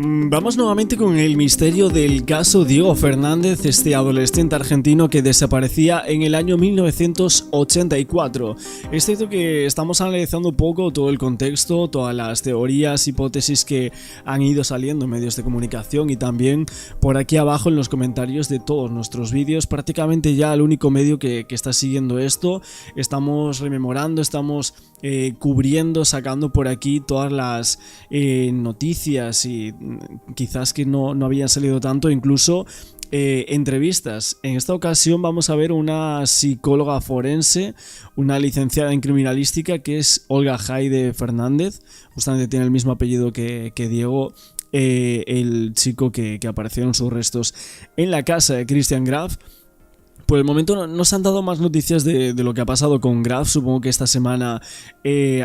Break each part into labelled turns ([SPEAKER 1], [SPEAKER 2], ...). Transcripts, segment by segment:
[SPEAKER 1] Vamos nuevamente con el misterio del caso Diego Fernández, este adolescente argentino que desaparecía en el año 1984. Es cierto que estamos analizando un poco todo el contexto, todas las teorías, hipótesis que han ido saliendo en medios de comunicación y también por aquí abajo en los comentarios de todos nuestros vídeos. Prácticamente ya el único medio que está siguiendo esto. Estamos rememorando, estamos cubriendo, sacando por aquí todas las noticias y quizás que no habían salido tanto, incluso entrevistas. En esta ocasión vamos a ver una psicóloga forense, una licenciada en criminalística, que es Olga Hayde Fernández. Justamente tiene el mismo apellido que Diego, el chico que apareció en sus restos en la casa de Christian Graf. Por el momento no se han dado más noticias de lo que ha pasado con Graf. Supongo que esta semana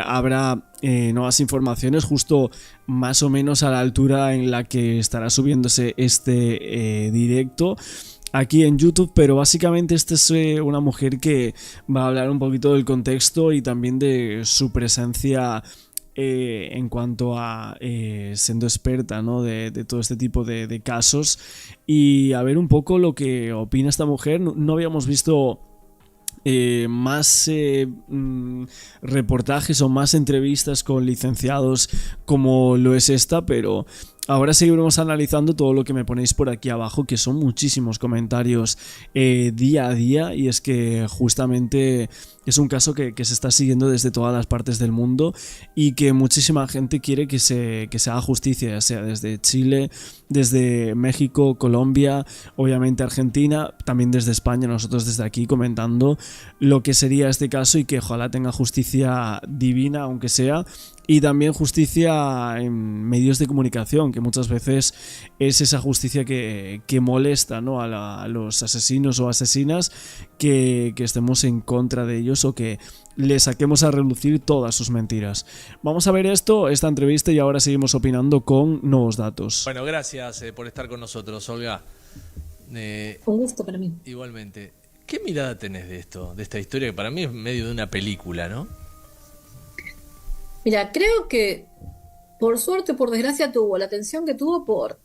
[SPEAKER 1] habrá nuevas informaciones, justo más o menos a la altura en la que estará subiéndose este directo aquí en YouTube, pero básicamente esta es una mujer que va a hablar un poquito del contexto y también de su presencia en cuanto a siendo experta, ¿no? de todo este tipo de casos, y a ver un poco lo que opina esta mujer. No habíamos visto más reportajes o más entrevistas con licenciados como lo es esta, pero ahora seguiremos analizando todo lo que me ponéis por aquí abajo, que son muchísimos comentarios día a día, y es que justamente es un caso que se está siguiendo desde todas las partes del mundo y que muchísima gente quiere que se haga justicia, ya sea desde Chile, desde México, Colombia, obviamente Argentina, también desde España, nosotros desde aquí comentando lo que sería este caso y que ojalá tenga justicia divina, aunque sea, y también justicia en medios de comunicación, que muchas veces es esa justicia que molesta, ¿no? a los asesinos o asesinas, que estemos en contra de ellos o que le saquemos a relucir todas sus mentiras. Vamos a ver esta entrevista, y ahora seguimos opinando con nuevos datos.
[SPEAKER 2] Bueno, gracias por estar con nosotros, Olga.
[SPEAKER 3] Un gusto para mí.
[SPEAKER 2] Igualmente. ¿Qué mirada tenés de esta historia que para mí es medio de una película, ¿no?
[SPEAKER 3] Mira, creo que por suerte o por desgracia tuvo la atención que tuvo por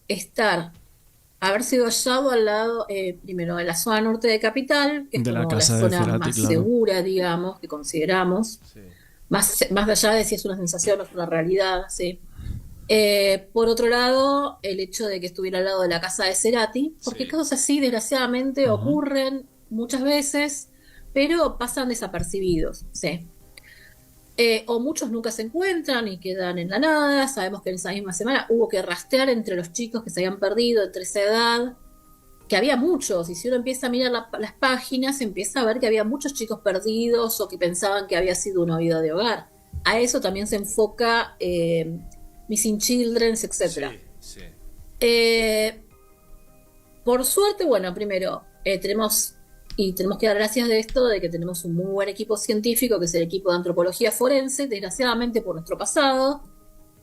[SPEAKER 3] haber sido hallado al lado, primero en la zona norte de Capital, que es
[SPEAKER 1] de
[SPEAKER 3] como
[SPEAKER 1] la casa
[SPEAKER 3] la
[SPEAKER 1] de
[SPEAKER 3] zona
[SPEAKER 1] Cerati,
[SPEAKER 3] más
[SPEAKER 1] claro.
[SPEAKER 3] segura, digamos, que consideramos,
[SPEAKER 2] Sí.
[SPEAKER 3] más allá de si es una sensación o es una realidad, sí. Por otro lado, el hecho de que estuviera al lado de la casa de Cerati, porque
[SPEAKER 2] Sí.
[SPEAKER 3] casos así, desgraciadamente,
[SPEAKER 1] Ajá.
[SPEAKER 3] ocurren muchas veces, pero pasan desapercibidos, sí. O muchos nunca se encuentran y quedan en la nada. Sabemos que en esa misma semana hubo que rastrear entre los chicos que se habían perdido entre esa edad, que había muchos, y si uno empieza a mirar las páginas, empieza a ver que había muchos chicos perdidos o que pensaban que había sido una vida de hogar. A eso también se enfoca Missing Children, etc.
[SPEAKER 2] Sí.
[SPEAKER 3] Por suerte, bueno, primero tenemos que dar gracias de esto, de que tenemos un muy buen equipo científico, que es el equipo de antropología forense, desgraciadamente por nuestro pasado,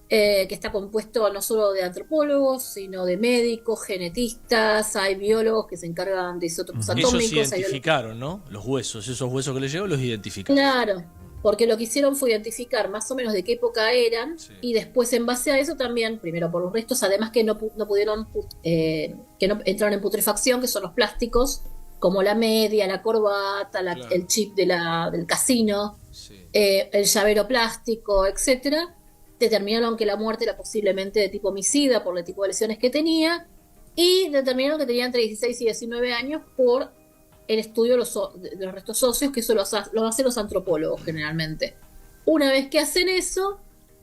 [SPEAKER 3] que está compuesto no solo de antropólogos, sino de médicos, genetistas, hay biólogos que se encargan de isótopos atómicos.
[SPEAKER 2] Ellos identificaron, ¿no? Los huesos, esos huesos que les llegó los identificaron.
[SPEAKER 3] Claro, porque lo que hicieron fue identificar más o menos de qué época eran,
[SPEAKER 2] Sí.
[SPEAKER 3] y después en base a eso también, primero por los restos, además que no pudieron, que no entraron en putrefacción, que son los plásticos, como la media, la corbata,
[SPEAKER 2] Claro.
[SPEAKER 3] el chip del casino,
[SPEAKER 2] Sí.
[SPEAKER 3] el llavero plástico, etcétera. Determinaron que la muerte era posiblemente de tipo homicida por el tipo de lesiones que tenía, y determinaron que tenía entre 16 y 19 años por el estudio de los restos óseos, que eso lo hacen los antropólogos generalmente. Una vez que hacen eso,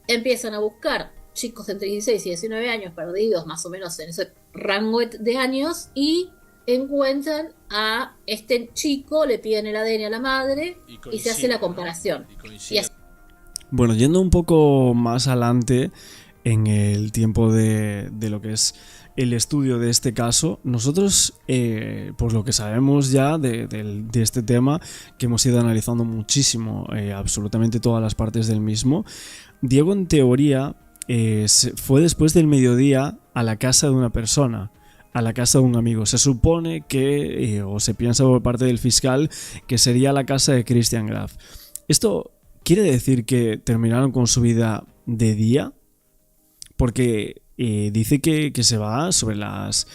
[SPEAKER 3] empiezan a buscar chicos de entre 16 y 19 años perdidos más o menos en ese rango de años, y encuentran a este chico, le piden el ADN a la madre y se hace la comparación.
[SPEAKER 2] Y así.
[SPEAKER 1] Bueno, yendo un poco más adelante en el tiempo de lo que es el estudio de este caso, nosotros, por lo que sabemos ya de este tema, que hemos ido analizando muchísimo, absolutamente todas las partes del mismo, Diego en teoría fue después del mediodía a la casa de una persona, a la casa de un amigo. Se supone que, o se piensa por parte del fiscal, que sería la casa de Christian Graf. ¿Esto quiere decir que terminaron con su vida de día? Porque dice que se va sobre las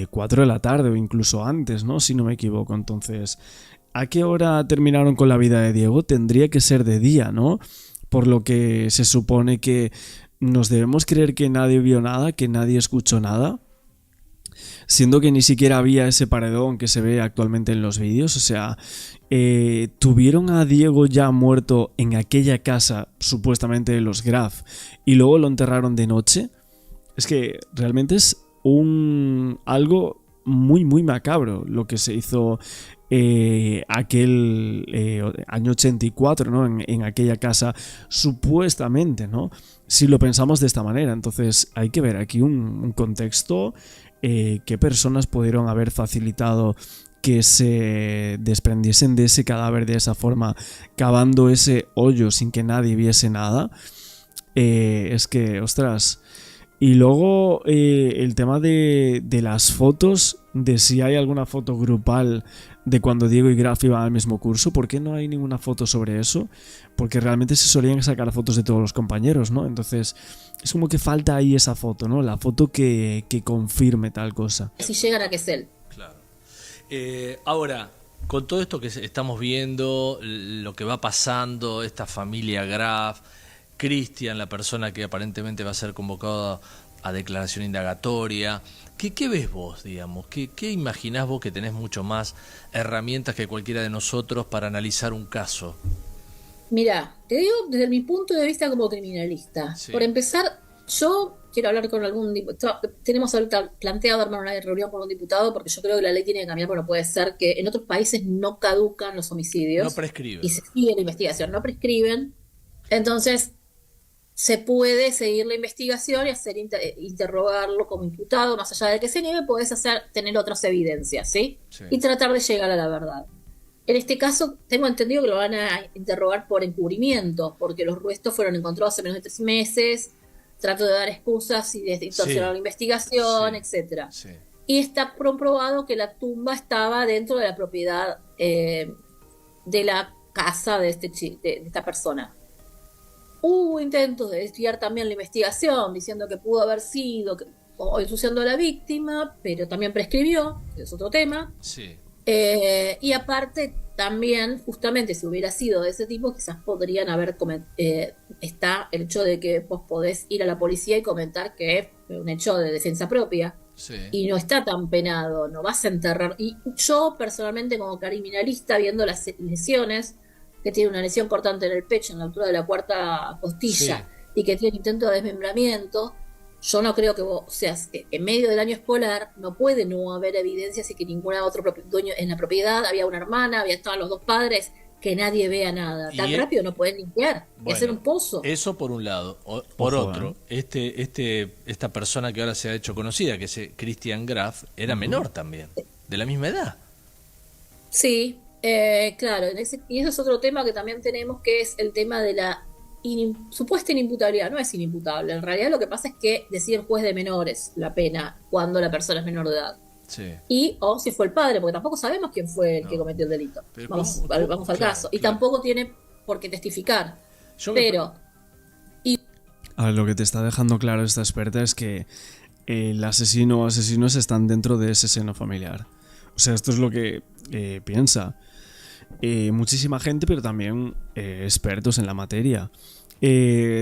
[SPEAKER 1] 4 de la tarde o incluso antes, ¿no? Si no me equivoco. Entonces, ¿a qué hora terminaron con la vida de Diego? Tendría que ser de día, ¿no? Por lo que se supone que nos debemos creer que nadie vio nada, que nadie escuchó nada, siendo que ni siquiera había ese paredón que se ve actualmente en los vídeos. O sea, tuvieron a Diego ya muerto en aquella casa, supuestamente de los Graf, y luego lo enterraron de noche. Es que realmente es algo muy muy macabro lo que se hizo aquel año 84, ¿no? En aquella casa, supuestamente, ¿no? Si lo pensamos de esta manera. Entonces hay que ver aquí un contexto, qué personas pudieron haber facilitado que se desprendiesen de ese cadáver de esa forma, cavando ese hoyo sin que nadie viese nada. Es que, ostras. Y luego el tema de las fotos, de si hay alguna foto grupal de cuando Diego y Graf iban al mismo curso. ¿Por qué no hay ninguna foto sobre eso? Porque realmente se solían sacar fotos de todos los compañeros, ¿no? Entonces es como que falta ahí esa foto, ¿no? La foto que confirme tal cosa.
[SPEAKER 3] Si llegan a que es él.
[SPEAKER 2] Claro. Ahora, con todo esto que estamos viendo, lo que va pasando, esta familia Graf, Cristian, la persona que aparentemente va a ser convocada a declaración indagatoria, ¿qué ves vos, digamos? ¿Qué imaginás vos, que tenés mucho más herramientas que cualquiera de nosotros para analizar un caso?
[SPEAKER 3] Mira, te digo desde mi punto de vista como criminalista.
[SPEAKER 2] Sí.
[SPEAKER 3] Por empezar, yo quiero hablar con algún diputado. Tenemos ahorita planteado armar una reunión con un diputado, porque yo creo que la ley tiene que cambiar, porque no puede ser que en otros países no caducan los homicidios.
[SPEAKER 2] No prescriben.
[SPEAKER 3] Y se sigue la investigación, no prescriben. Entonces, se puede seguir la investigación y hacer interrogarlo como imputado, más allá de que se niegue, podés tener otras evidencias, ¿sí?
[SPEAKER 2] Sí.
[SPEAKER 3] Y tratar de llegar a la verdad. En este caso, tengo entendido que lo van a interrogar por encubrimiento, porque los restos fueron encontrados hace menos de 3 meses, trato de dar excusas y de distorsionar la investigación,
[SPEAKER 2] Sí.
[SPEAKER 3] etcétera.
[SPEAKER 2] Sí.
[SPEAKER 3] Y está comprobado que la tumba estaba dentro de la propiedad de la casa de esta persona. Hubo intentos de desviar también la investigación, diciendo que pudo haber sido o ensuciando a la víctima, pero también prescribió, que es otro tema.
[SPEAKER 2] Sí.
[SPEAKER 3] Y aparte, también, justamente, si hubiera sido de ese tipo, quizás podrían haber está el hecho de que vos podés ir a la policía y comentar que es un hecho de defensa propia.
[SPEAKER 2] Sí.
[SPEAKER 3] Y no está tan penado, no vas a enterrar. Y yo, personalmente, como criminalista, viendo las lesiones, que tiene una lesión cortante en el pecho, en la altura de la 4ª costilla,
[SPEAKER 2] Sí.
[SPEAKER 3] y que tiene intento de desmembramiento, yo no creo que vos, o sea, en medio del año escolar no puede no haber evidencias y que ninguna otro dueño en la propiedad, había una hermana, estaban los 2 padres, que nadie vea nada. Tan rápido no pueden limpiar y hacer un pozo.
[SPEAKER 2] Eso por un lado. Por
[SPEAKER 1] Ojo,
[SPEAKER 2] otro, esta persona que ahora se ha hecho conocida, que es Cristian Graf, era menor también, de la misma edad.
[SPEAKER 3] Sí, claro, y eso es otro tema que también tenemos, que es el tema de la supuesta inimputabilidad. No es inimputable, en realidad lo que pasa es que decide el juez de menores la pena cuando la persona es menor de edad.
[SPEAKER 2] Sí.
[SPEAKER 3] O si fue el padre, porque tampoco sabemos quién fue el que cometió el delito.
[SPEAKER 2] Pero
[SPEAKER 3] Vamos
[SPEAKER 2] ¿cómo?
[SPEAKER 3] al
[SPEAKER 2] Claro,
[SPEAKER 3] caso. Y
[SPEAKER 2] claro.
[SPEAKER 3] tampoco tiene por qué testificar.
[SPEAKER 1] A ver, lo que te está dejando claro esta experta es que el asesino o asesinos están dentro de ese seno familiar. O sea, esto es lo que piensa muchísima gente, pero también expertos en la materia.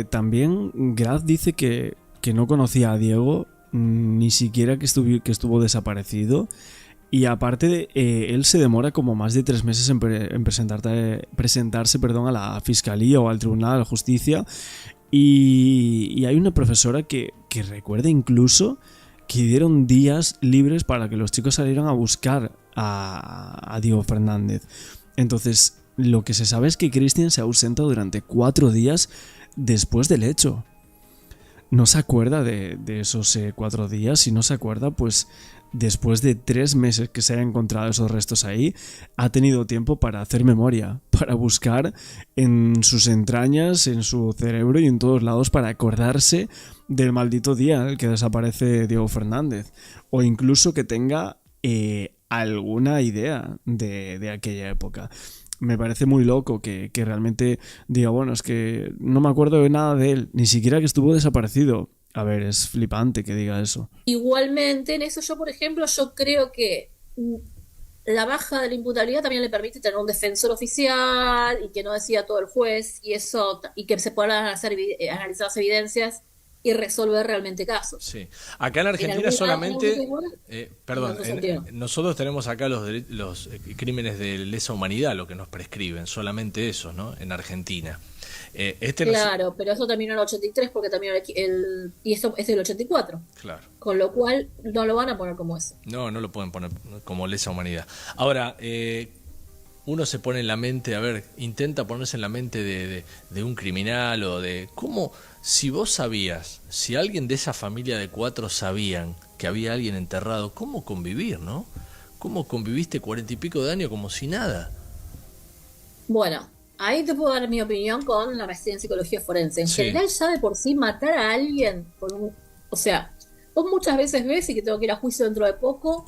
[SPEAKER 1] También Graf dice que no conocía a Diego, ni siquiera que estuvo desaparecido. Y aparte, él se demora como más de 3 meses en presentarse a la fiscalía o al tribunal de justicia. Y hay una profesora que recuerda incluso que dieron días libres para que los chicos salieran a buscar a Diego Fernández. Entonces, lo que se sabe es que Cristian se ausenta durante 4 días después del hecho. No se acuerda de esos 4 días, y no se acuerda, pues después de 3 meses que se hayan encontrado esos restos ahí, ha tenido tiempo para hacer memoria, para buscar en sus entrañas, en su cerebro y en todos lados para acordarse del maldito día en el que desaparece Diego Fernández, o incluso que tenga alguna idea de aquella época. Me parece muy loco que realmente diga, bueno, es que no me acuerdo de nada de él, ni siquiera que estuvo desaparecido. A ver, es flipante que diga eso.
[SPEAKER 3] Igualmente, en eso yo, por ejemplo, yo creo que la baja de la imputabilidad también le permite tener un defensor oficial y que no decida todo el juez y eso y que se puedan analizar las evidencias y resolver realmente casos.
[SPEAKER 2] Sí. Acá en
[SPEAKER 3] En
[SPEAKER 2] Argentina solamente,
[SPEAKER 3] en
[SPEAKER 2] perdón,
[SPEAKER 3] otro sentido.
[SPEAKER 2] nosotros tenemos acá los crímenes de lesa humanidad, lo que nos prescriben, solamente eso, ¿no? En Argentina. Este no sé-
[SPEAKER 3] Claro, pero eso terminó en el 83 porque terminó y eso es del 84.
[SPEAKER 2] Claro.
[SPEAKER 3] Con lo cual no lo van a poner como eso.
[SPEAKER 2] No, no lo pueden poner como lesa humanidad. Ahora, uno se pone en la mente, a ver, intenta ponerse en la mente de un criminal o de cómo, si vos sabías, si alguien de esa familia de 4 sabían que había alguien enterrado, ¿cómo convivir, no? ¿Cómo conviviste 40 y pico de años como si nada?
[SPEAKER 3] Bueno, ahí te puedo dar mi opinión con la maestría en psicología forense. En
[SPEAKER 2] Sí.
[SPEAKER 3] general, ya de por sí matar a alguien o sea, vos muchas veces ves, y que tengo que ir a juicio dentro de poco,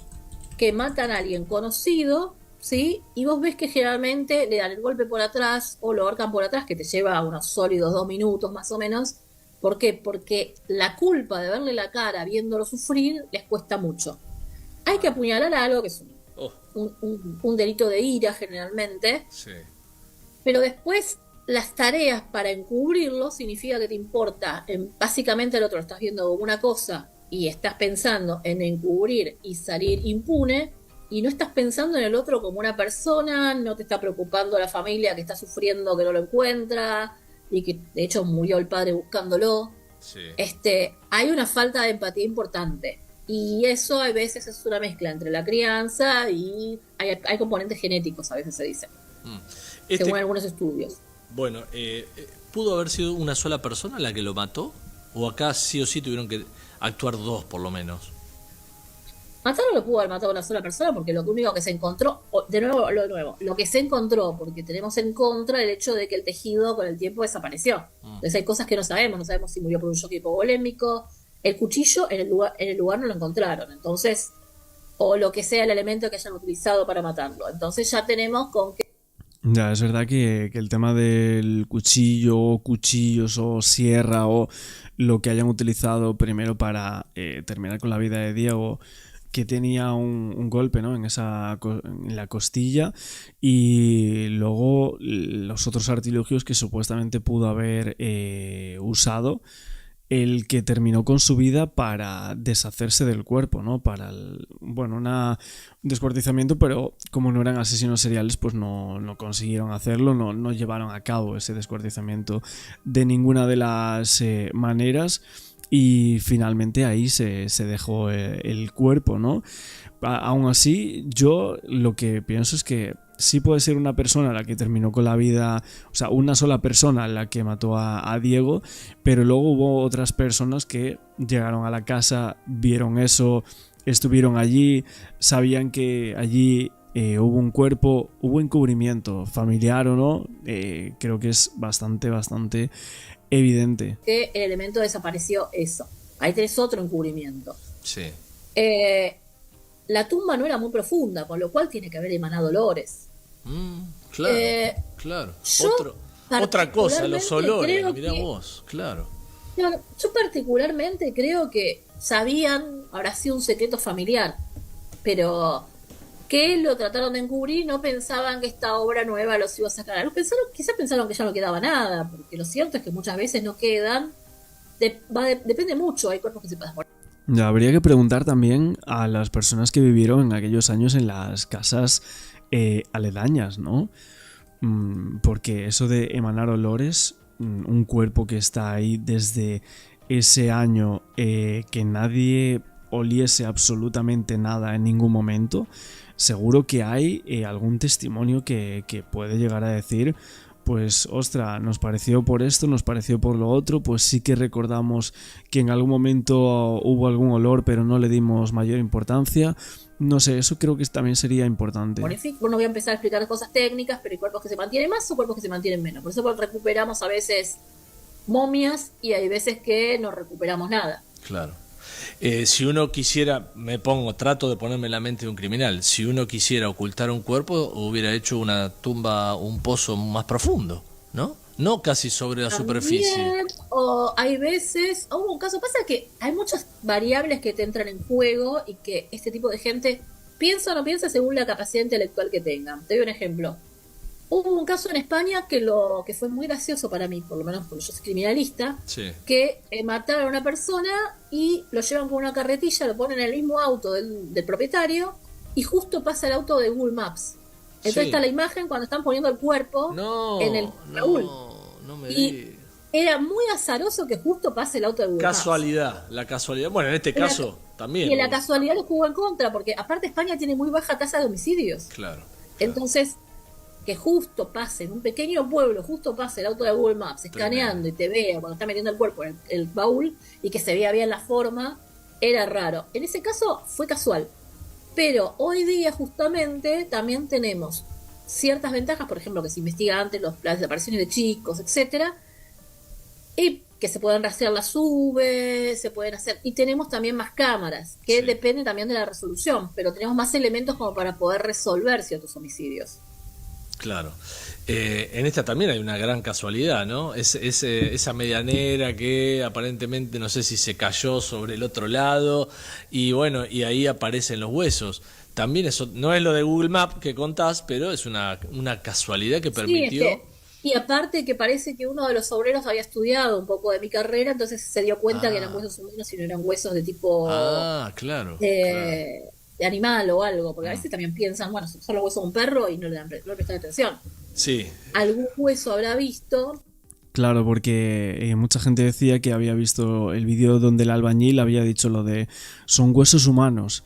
[SPEAKER 3] que matan a alguien conocido, ¿sí? Y vos ves que generalmente le dan el golpe por atrás o lo ahorcan por atrás, que te lleva unos sólidos 2 minutos más o menos. ¿Por qué? Porque la culpa de verle la cara viéndolo sufrir les cuesta mucho. Hay que apuñalar a algo que es
[SPEAKER 2] Oh,
[SPEAKER 3] un delito de ira generalmente,
[SPEAKER 2] sí.
[SPEAKER 3] pero después las tareas para encubrirlo significa que te importa, básicamente el otro lo estás viendo como una cosa y estás pensando en encubrir y salir impune y no estás pensando en el otro como una persona, no te está preocupando la familia que está sufriendo que no lo encuentra y que de hecho murió el padre buscándolo.
[SPEAKER 2] Sí.
[SPEAKER 3] Hay una falta de empatía importante. Y eso a veces es una mezcla entre la crianza y hay componentes genéticos, a veces se dice,
[SPEAKER 2] Mm.
[SPEAKER 3] según algunos estudios.
[SPEAKER 2] Bueno, ¿pudo haber sido una sola persona la que lo mató? ¿O acá sí o sí tuvieron que actuar 2 por lo menos?
[SPEAKER 3] Matar no lo pudo haber matado una sola persona porque lo único que se encontró, de nuevo, lo que se encontró, porque tenemos en contra el hecho de que el tejido con el tiempo desapareció. Entonces hay cosas que no sabemos si murió por un shock hipovolémico. El cuchillo en el lugar no lo encontraron, entonces, o lo que sea el elemento que hayan utilizado para matarlo. Entonces ya tenemos con que
[SPEAKER 1] Ya, es verdad que el tema del cuchillo, o cuchillos o sierra o lo que hayan utilizado primero para terminar con la vida de Diego, que tenía un golpe, ¿no? En la costilla, y luego los otros artilugios que supuestamente pudo haber usado el que terminó con su vida para deshacerse del cuerpo, ¿no? Para un descuartizamiento, pero como no eran asesinos seriales, pues no consiguieron hacerlo, no llevaron a cabo ese descuartizamiento de ninguna de las maneras, y finalmente ahí se dejó el cuerpo, ¿no? Aún así, yo lo que pienso es que sí puede ser una persona la que terminó con la vida, o sea, una sola persona la que mató a Diego, pero luego hubo otras personas que llegaron a la casa, vieron eso, estuvieron allí, sabían que allí hubo un cuerpo, hubo encubrimiento, familiar o no, creo que es bastante evidente.
[SPEAKER 3] el elemento desapareció eso. Ahí tenés otro encubrimiento.
[SPEAKER 2] Sí.
[SPEAKER 3] La tumba no era muy profunda, con lo cual tiene que haber emanado olores.
[SPEAKER 2] Claro,
[SPEAKER 3] Eh,
[SPEAKER 2] claro.
[SPEAKER 3] yo
[SPEAKER 2] Otra cosa, los
[SPEAKER 3] particularmente
[SPEAKER 2] olores,
[SPEAKER 3] creo
[SPEAKER 2] mirá
[SPEAKER 3] que-
[SPEAKER 2] vos, claro.
[SPEAKER 3] Yo particularmente creo que sabían, habrá sido un secreto familiar, pero que lo trataron de encubrir y no pensaban que esta obra nueva los iba a sacar a luz. Quizás pensaron que ya no quedaba nada, porque lo cierto es que muchas veces no quedan. Depende mucho, hay cuerpos que se pasan por.
[SPEAKER 1] Ya, habría que preguntar también a las personas que vivieron en aquellos años en las casas aledañas, ¿no? Porque eso de emanar olores, un cuerpo que está ahí desde ese año, que nadie oliese absolutamente nada en ningún momento, seguro que hay algún testimonio que puede llegar a decir, pues ostra, nos pareció por esto, nos pareció por lo otro, pues sí que recordamos que en algún momento hubo algún olor, pero no le dimos mayor importancia. No sé, eso creo que también sería importante.
[SPEAKER 3] No voy a empezar a explicar cosas técnicas, pero hay cuerpos que se mantienen más o cuerpos que se mantienen menos. Por eso recuperamos a veces momias y hay veces que no recuperamos nada.
[SPEAKER 2] Claro. Si uno quisiera, trato de ponerme en la mente de un criminal, si uno quisiera ocultar un cuerpo, hubiera hecho una tumba, un pozo más profundo, ¿no? no casi sobre la superficie.
[SPEAKER 3] También, o hay veces, hubo un caso, pasa que hay muchas variables que te entran en juego y que este tipo de gente piensa o no piensa según la capacidad intelectual que tengan. Te doy un ejemplo. Hubo un caso en España que fue muy gracioso para mí, por lo menos porque yo soy criminalista,
[SPEAKER 2] Sí,
[SPEAKER 3] que mataron a una persona y lo llevan con una carretilla, lo ponen en el mismo auto del propietario y justo pasa el auto de Google Maps. Entonces
[SPEAKER 2] sí.
[SPEAKER 3] está la imagen cuando están poniendo el cuerpo en el
[SPEAKER 2] No,
[SPEAKER 3] baúl.
[SPEAKER 2] no me
[SPEAKER 3] Y
[SPEAKER 2] digas.
[SPEAKER 3] era muy azaroso que justo pase el auto de Google Maps.
[SPEAKER 2] Casualidad, la casualidad. Bueno, en este
[SPEAKER 3] Y la-
[SPEAKER 2] caso también.
[SPEAKER 3] Y la casualidad le jugó en contra, porque aparte España tiene muy baja tasa de homicidios.
[SPEAKER 2] Claro, claro.
[SPEAKER 3] Entonces, que justo pase, en un pequeño pueblo, justo pase el auto de Google Maps escaneando y te vea cuando está metiendo el cuerpo en el baúl y que se vea bien la forma, era raro. En ese caso fue casual. Pero hoy día justamente también tenemos ciertas ventajas, por ejemplo, que se investiga antes las desapariciones de chicos, etcétera, y que se pueden rastrear las UV, se pueden hacer, y tenemos también más cámaras, que
[SPEAKER 2] Sí.
[SPEAKER 3] depende también de la resolución, pero tenemos más elementos como para poder resolver ciertos homicidios.
[SPEAKER 2] Claro. En esta también hay una gran casualidad, ¿no? Esa medianera que aparentemente no sé si se cayó sobre el otro lado y bueno, y ahí aparecen los huesos. También eso no es lo de Google Maps que contás, pero es una casualidad que
[SPEAKER 3] Sí,
[SPEAKER 2] permitió.
[SPEAKER 3] y aparte que parece que uno de los obreros había estudiado un poco de mi carrera, entonces se dio cuenta que eran
[SPEAKER 2] Ah,
[SPEAKER 3] huesos humanos y no eran huesos de tipo
[SPEAKER 2] claro, claro.
[SPEAKER 3] de animal o algo, porque a
[SPEAKER 2] Mm.
[SPEAKER 3] veces también piensan, bueno, son los huesos de un perro y no le prestan atención.
[SPEAKER 2] Sí,
[SPEAKER 3] Algún hueso habrá visto.
[SPEAKER 1] Claro, porque mucha gente decía que había visto el vídeo donde el albañil había dicho lo de son huesos humanos,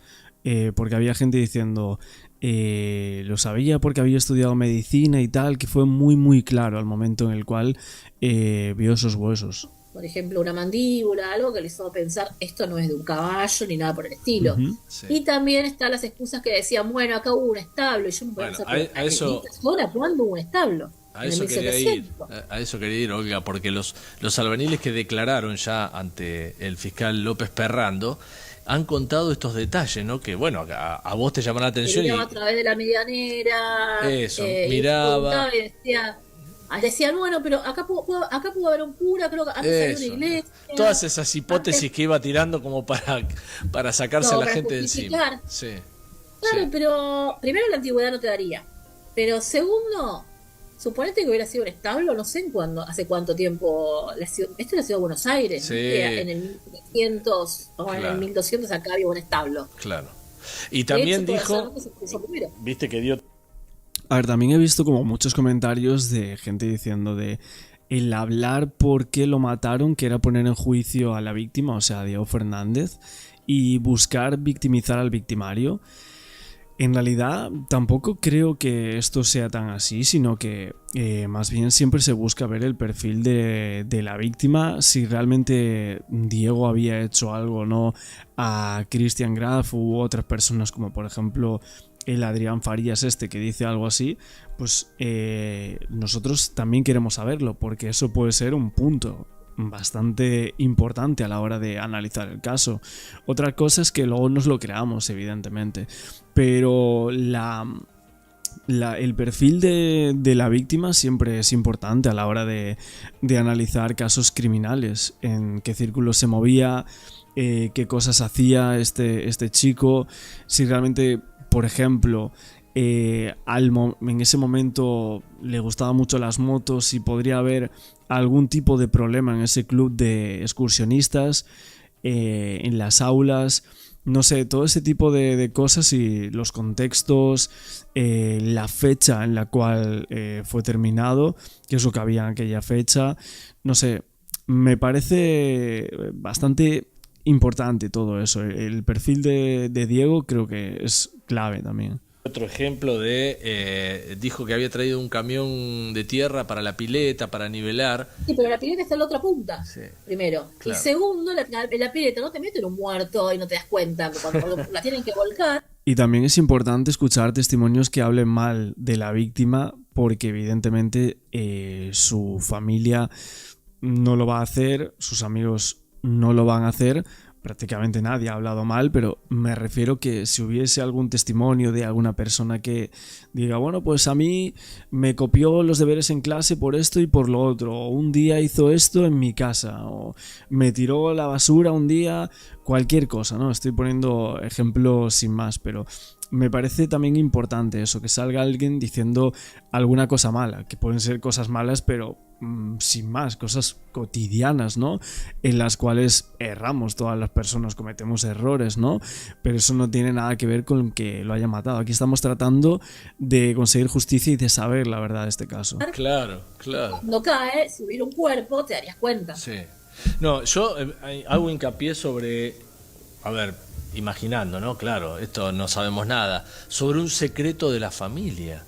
[SPEAKER 1] porque había gente diciendo lo sabía porque había estudiado medicina y tal, que fue muy muy claro al momento en el cual vio esos huesos.
[SPEAKER 3] Por ejemplo, una mandíbula, algo que les hizo pensar, esto no es de un caballo ni nada por el estilo.
[SPEAKER 1] Ujú.
[SPEAKER 2] sí.
[SPEAKER 3] Y también están las excusas que decían, bueno, acá hubo un establo, y yo me
[SPEAKER 2] Bueno,
[SPEAKER 3] pregunto,
[SPEAKER 2] a eso,
[SPEAKER 3] ¿cuándo hubo un establo?
[SPEAKER 2] a
[SPEAKER 3] En el
[SPEAKER 2] eso quería ir,
[SPEAKER 3] 1700.
[SPEAKER 2] a eso quería ir, Olga, porque los albañiles que declararon ya ante el fiscal López Perrando han contado estos detalles, ¿no? Que bueno, a vos te llaman la
[SPEAKER 3] Que
[SPEAKER 2] atención y
[SPEAKER 3] miraba a través de la medianera,
[SPEAKER 2] eso,
[SPEAKER 3] y
[SPEAKER 2] miraba,
[SPEAKER 3] preguntaba y decían, bueno, pero acá pudo haber un cura, creo que antes había una
[SPEAKER 2] eso,
[SPEAKER 3] iglesia.
[SPEAKER 2] todas esas hipótesis
[SPEAKER 3] Antes,
[SPEAKER 2] que iba tirando como para sacarse a
[SPEAKER 3] no,
[SPEAKER 2] la
[SPEAKER 3] para
[SPEAKER 2] gente de encima.
[SPEAKER 3] justificar.
[SPEAKER 2] Sí,
[SPEAKER 3] Claro,
[SPEAKER 2] sí,
[SPEAKER 3] pero primero la antigüedad no te daría. Pero segundo, suponete que hubiera sido un establo, no sé hace cuánto tiempo. Esto era ciudad de Buenos Aires,
[SPEAKER 2] sí,
[SPEAKER 3] ¿no? Que en el 1300 o en el
[SPEAKER 2] claro,
[SPEAKER 3] 1200 acá había un establo.
[SPEAKER 2] claro. Y
[SPEAKER 3] De hecho,
[SPEAKER 2] también
[SPEAKER 3] toda esa
[SPEAKER 2] dijo,
[SPEAKER 3] nota se puso primero.
[SPEAKER 2] viste que dio,
[SPEAKER 1] A ver, también he visto como muchos comentarios de gente diciendo de el hablar por qué lo mataron, que era poner en juicio a la víctima, o sea, a Diego Fernández, y buscar victimizar al victimario. En realidad tampoco creo que esto sea tan así, sino que más bien siempre se busca ver el perfil de la víctima, si realmente Diego había hecho algo o no a Christian Graf u otras personas como por ejemplo el Adrián Farías que dice algo así, pues nosotros también queremos saberlo, porque eso puede ser un punto bastante importante a la hora de analizar el caso. Otra cosa es que luego nos lo creamos, evidentemente, pero el perfil de la víctima siempre es importante a la hora de analizar casos criminales, en qué círculos se movía, qué cosas hacía este chico, si realmente, por ejemplo, en ese momento le gustaban mucho las motos y podría haber algún tipo de problema en ese club de excursionistas, en las aulas, no sé, todo ese tipo de cosas y los contextos, la fecha en la cual fue terminado, qué es lo que había en aquella fecha, no sé, me parece bastante importante todo eso. El perfil de Diego creo que es clave también.
[SPEAKER 2] otro ejemplo dijo que había traído un camión de tierra para la pileta, para nivelar.
[SPEAKER 3] Sí, pero la pileta está en la otra punta,
[SPEAKER 2] Sí,
[SPEAKER 3] primero.
[SPEAKER 2] claro.
[SPEAKER 3] Y segundo, la pileta no te meten un muerto y no te das cuenta cuando la tienen que volcar.
[SPEAKER 1] Y también es importante escuchar testimonios que hablen mal de la víctima, porque evidentemente su familia no lo va a hacer, sus amigos no lo van a hacer, prácticamente nadie ha hablado mal, pero me refiero que si hubiese algún testimonio de alguna persona que diga, bueno, pues a mí me copió los deberes en clase por esto y por lo otro, o un día hizo esto en mi casa, o me tiró la basura un día, cualquier cosa, ¿no? Estoy poniendo ejemplos sin más, pero me parece también importante eso, que salga alguien diciendo alguna cosa mala, que pueden ser cosas malas, pero sin más, cosas cotidianas, ¿no? En las cuales erramos, todas las personas cometemos errores, ¿no? Pero eso no tiene nada que ver con que lo haya matado. Aquí estamos tratando de conseguir justicia y de saber la verdad de este caso.
[SPEAKER 2] Claro, claro.
[SPEAKER 3] Cuando cae, si hubiera un cuerpo, te darías cuenta.
[SPEAKER 2] Sí. No, yo hago hincapié sobre, a ver, imaginando, ¿no? Claro, esto no sabemos nada, sobre un secreto de la familia.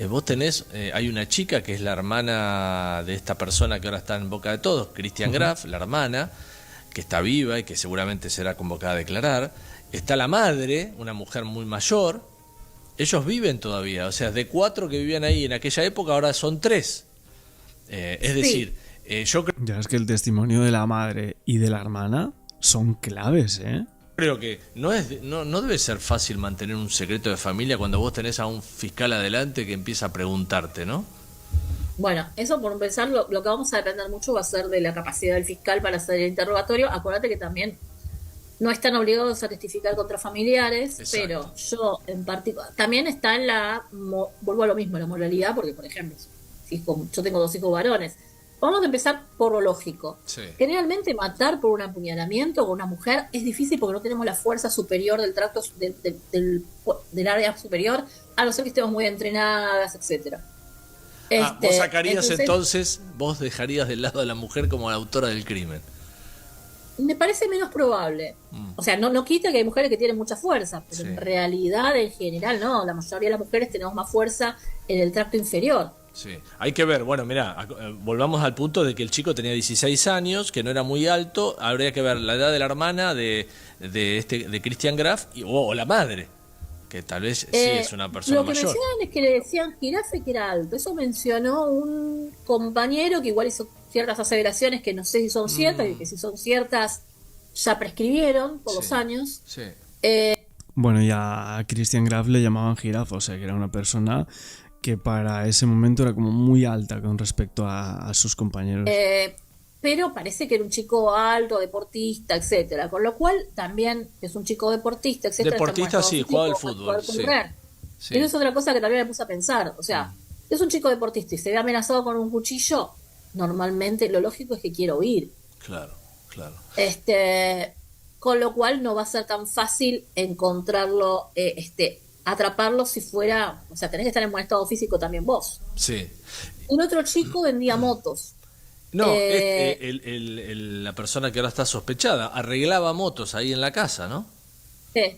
[SPEAKER 2] Vos tenés, hay una chica que es la hermana de esta persona que ahora está en boca de todos, Christian Graf, la hermana, que está viva y que seguramente será convocada a declarar. Está la madre, una mujer muy mayor. Ellos viven todavía, o sea, de 4 que vivían ahí en aquella época, ahora son 3. Es decir, yo creo...
[SPEAKER 1] Ya es que el testimonio de la madre y de la hermana son claves, ¿eh?
[SPEAKER 2] Creo que no debe ser fácil mantener un secreto de familia cuando vos tenés a un fiscal adelante que empieza a preguntarte, ¿no?
[SPEAKER 3] Bueno, eso por empezar, lo que vamos a depender mucho va a ser de la capacidad del fiscal para hacer el interrogatorio. Acuérdate que también no están obligados a testificar contra familiares, exacto, pero yo en particular, también está en vuelvo a lo mismo, la moralidad, porque por ejemplo, yo tengo 2 hijos varones. Vamos a empezar por lo lógico.
[SPEAKER 2] Sí.
[SPEAKER 3] Generalmente matar por un apuñalamiento con una mujer es difícil porque no tenemos la fuerza superior del tracto del área superior, a no ser que estemos muy entrenadas, etcétera.
[SPEAKER 2] Vos sacarías entonces, vos dejarías del lado de la mujer como la autora del crimen.
[SPEAKER 3] Me parece menos probable. O sea, no quita que hay mujeres que tienen mucha fuerza, pero en realidad, en general, no. La mayoría de las mujeres tenemos más fuerza en el tracto inferior.
[SPEAKER 2] Sí, hay que ver, bueno, mirá, volvamos al punto de que el chico tenía 16 años, que no era muy alto, habría que ver la edad de la hermana de Christian Graf o la madre, que tal vez sí es una persona mayor.
[SPEAKER 3] Lo que mencionan es que le decían Jirafe que era alto, eso mencionó un compañero que igual hizo ciertas aseveraciones que no sé si son ciertas y que si son ciertas ya prescribieron por los años.
[SPEAKER 2] Sí.
[SPEAKER 1] Bueno, ya a Christian Graf le llamaban jirafa, o sea que era una persona que para ese momento era como muy alta con respecto a sus compañeros.
[SPEAKER 3] Pero parece que era un chico alto, deportista, etcétera. Con lo cual, también es un chico deportista, etcétera.
[SPEAKER 2] Deportista sí, jugaba al fútbol. Sí.
[SPEAKER 3] Sí. Eso es otra cosa que también me puse a pensar. O sea, es un chico deportista y se ve amenazado con un cuchillo, normalmente lo lógico es que quiera huir.
[SPEAKER 2] Claro, claro.
[SPEAKER 3] Con lo cual no va a ser tan fácil encontrarlo, atraparlo si fuera, o sea, tenés que estar en buen estado físico también vos.
[SPEAKER 2] Sí.
[SPEAKER 3] Un otro chico vendía motos.
[SPEAKER 2] No, la persona que ahora está sospechada arreglaba motos ahí en la casa, ¿no?
[SPEAKER 3] Sí.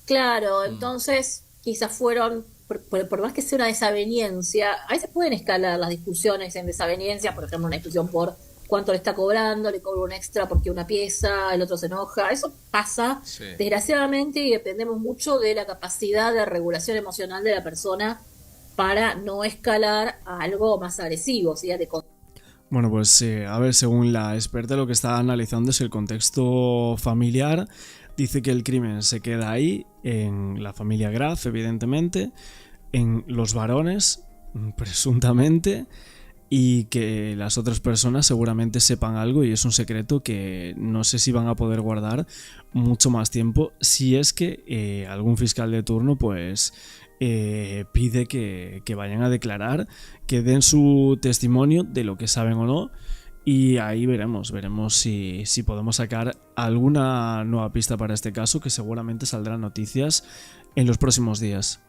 [SPEAKER 3] Claro, entonces quizás fueron, por más que sea una desaveniencia, a veces pueden escalar las discusiones en desaveniencia, por ejemplo, una discusión por cuánto le está cobrando, le cobra un extra porque una pieza, el otro se enoja, eso pasa, desgraciadamente, y dependemos mucho de la capacidad de regulación emocional de la persona para no escalar a algo más agresivo, ¿sí?
[SPEAKER 1] Bueno, pues a ver, según la experta lo que está analizando es el contexto familiar. Dice que el crimen se queda ahí, en la familia Graf, evidentemente, en los varones, presuntamente, y que las otras personas seguramente sepan algo y es un secreto que no sé si van a poder guardar mucho más tiempo si es que algún fiscal de turno pues pide que vayan a declarar, que den su testimonio de lo que saben o no, y ahí veremos si podemos sacar alguna nueva pista para este caso, que seguramente saldrán noticias en los próximos días.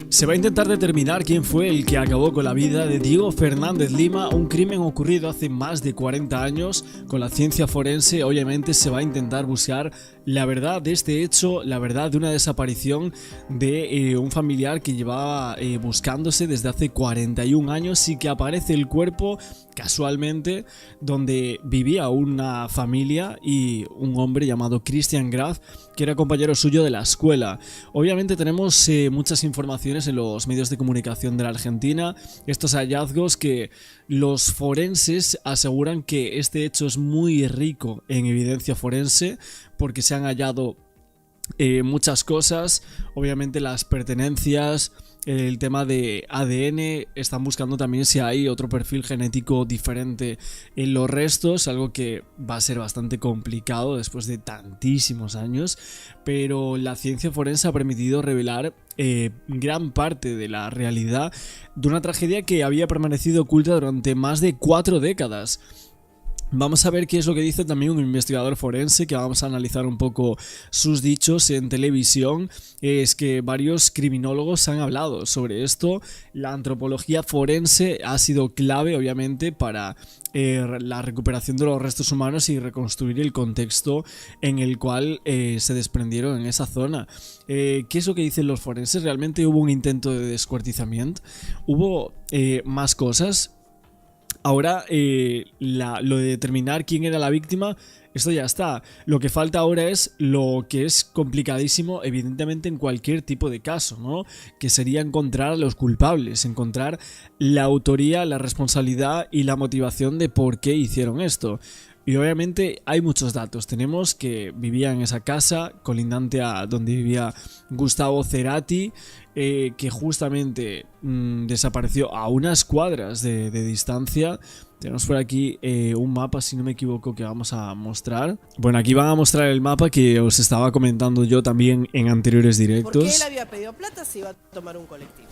[SPEAKER 1] Se va a intentar determinar quién fue el que acabó con la vida de Diego Fernández Lima, un crimen ocurrido hace más de 40 años. Con la ciencia forense obviamente se va a intentar buscar la verdad de este hecho, la verdad de una desaparición de un familiar que llevaba buscándose desde hace 41 años y que aparece el cuerpo casualmente, donde vivía una familia y un hombre llamado Christian Graf, que era compañero suyo de la escuela. Obviamente tenemos muchas informaciones en los medios de comunicación de la Argentina, estos hallazgos que los forenses aseguran que este hecho es muy rico en evidencia forense, porque se han hallado muchas cosas, obviamente las pertenencias, el tema de ADN, están buscando también si hay otro perfil genético diferente en los restos, algo que va a ser bastante complicado después de tantísimos años, pero la ciencia forense ha permitido revelar gran parte de la realidad de una tragedia que había permanecido oculta durante más de 4 décadas. Vamos a ver qué es lo que dice también un investigador forense, que vamos a analizar un poco sus dichos en televisión. Es que varios criminólogos han hablado sobre esto. La antropología forense ha sido clave, obviamente, para la recuperación de los restos humanos y reconstruir el contexto en el cual se desprendieron en esa zona. ¿Qué es lo que dicen los forenses? ¿Realmente hubo un intento de descuartizamiento? ¿Hubo más cosas? Ahora, lo de determinar quién era la víctima, esto ya está. Lo que falta ahora es lo que es complicadísimo, evidentemente, en cualquier tipo de caso, ¿no? Que sería encontrar a los culpables, encontrar la autoría, la responsabilidad y la motivación de por qué hicieron esto. Y obviamente hay muchos datos. Tenemos que vivía en esa casa colindante a donde vivía Gustavo Cerati, que justamente desapareció a unas cuadras de distancia. Tenemos por aquí un mapa, si no me equivoco, que vamos a mostrar. Bueno, aquí van a mostrar el mapa que os estaba comentando yo también en anteriores directos.
[SPEAKER 4] Porque él había pedido plata, se iba a tomar un colectivo.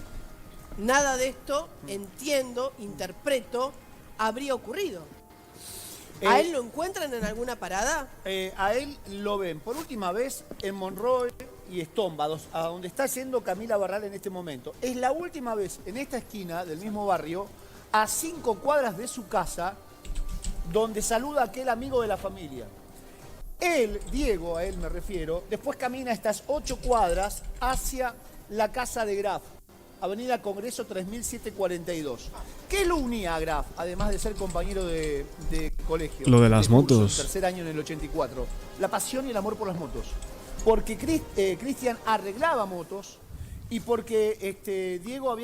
[SPEAKER 4] Nada de esto, entiendo, interpreto, habría ocurrido. ¿A él lo encuentran en alguna parada?
[SPEAKER 5] A él lo ven por última vez en Monroe y Estomba, a donde está yendo Camila Barral en este momento. Es la última vez en esta esquina del mismo barrio, a 5 cuadras de su casa, donde saluda a aquel amigo de la familia. Él, Diego, a él me refiero, después camina estas 8 cuadras hacia la casa de Graf, Avenida Congreso 3742. ¿Qué lo unía a Graf, además de ser compañero de colegio?
[SPEAKER 1] Lo de las
[SPEAKER 5] curso,
[SPEAKER 1] motos.
[SPEAKER 5] Tercer año en el 84. La pasión y el amor por las motos. Porque Cristian arreglaba motos y porque Diego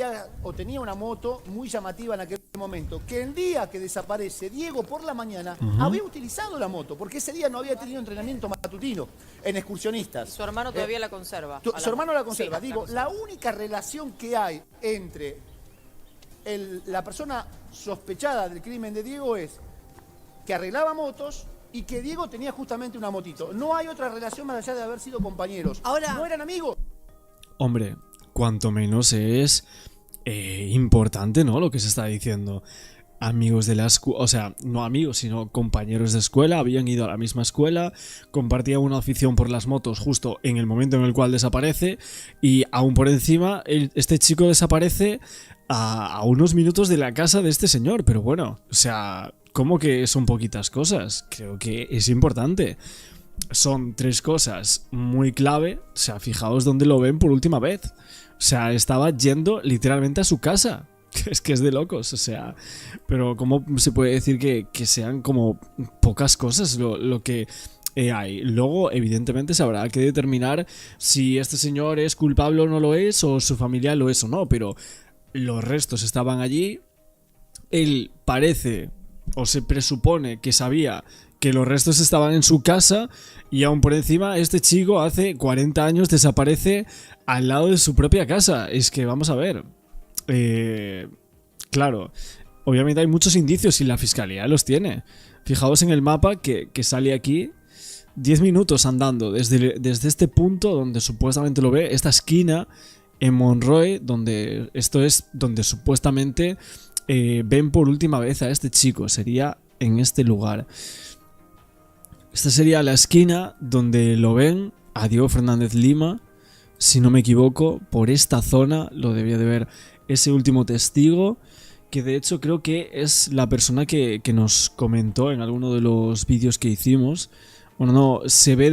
[SPEAKER 5] tenía una moto muy llamativa en aquel momento, que el día que desaparece Diego por la mañana había utilizado la moto, porque ese día no había tenido entrenamiento matutino en excursionistas.
[SPEAKER 6] Su hermano todavía la conserva.
[SPEAKER 5] Su hermano la conserva.
[SPEAKER 6] Sí,
[SPEAKER 5] Digo, la única relación que hay entre la persona sospechada del crimen de Diego es que arreglaba motos y que Diego tenía justamente una motito. No hay otra relación más allá de haber sido compañeros.
[SPEAKER 4] Ahora,
[SPEAKER 5] no eran amigos.
[SPEAKER 1] Hombre, cuanto menos es importante, ¿no? Lo que se está diciendo. Amigos de la escuela, o sea, no amigos, sino compañeros de escuela, habían ido a la misma escuela, compartían una afición por las motos justo en el momento en el cual desaparece, y aún por encima, este chico desaparece a unos minutos de la casa de este señor. Pero bueno, o sea, ¿cómo que son poquitas cosas? Creo que es importante. Son 3 cosas muy clave. O sea, fijaos dónde lo ven por última vez. O sea, estaba yendo literalmente a su casa. Es que es de locos, o sea. Pero ¿cómo se puede decir que sean como pocas cosas lo que hay? Luego, evidentemente, se habrá que determinar si este señor es culpable o no lo es, o su familia lo es o no. Pero los restos estaban allí. Él parece, o se presupone que sabía que los restos estaban en su casa, y aún por encima este chico hace 40 años desaparece al lado de su propia casa. Es que vamos a ver, claro, obviamente hay muchos indicios y la fiscalía los tiene. Fijaos en el mapa que sale aquí, 10 minutos andando desde este punto donde supuestamente lo ve, esta esquina en Monroe, donde esto es donde supuestamente ven por última vez a este chico. Sería en este lugar. Esta sería la esquina donde lo ven a Diego Fernández Lima, si no me equivoco. Por esta zona lo debía de ver ese último testigo, que de hecho creo que es la persona que nos comentó en alguno de los vídeos que hicimos. Bueno, no, se ve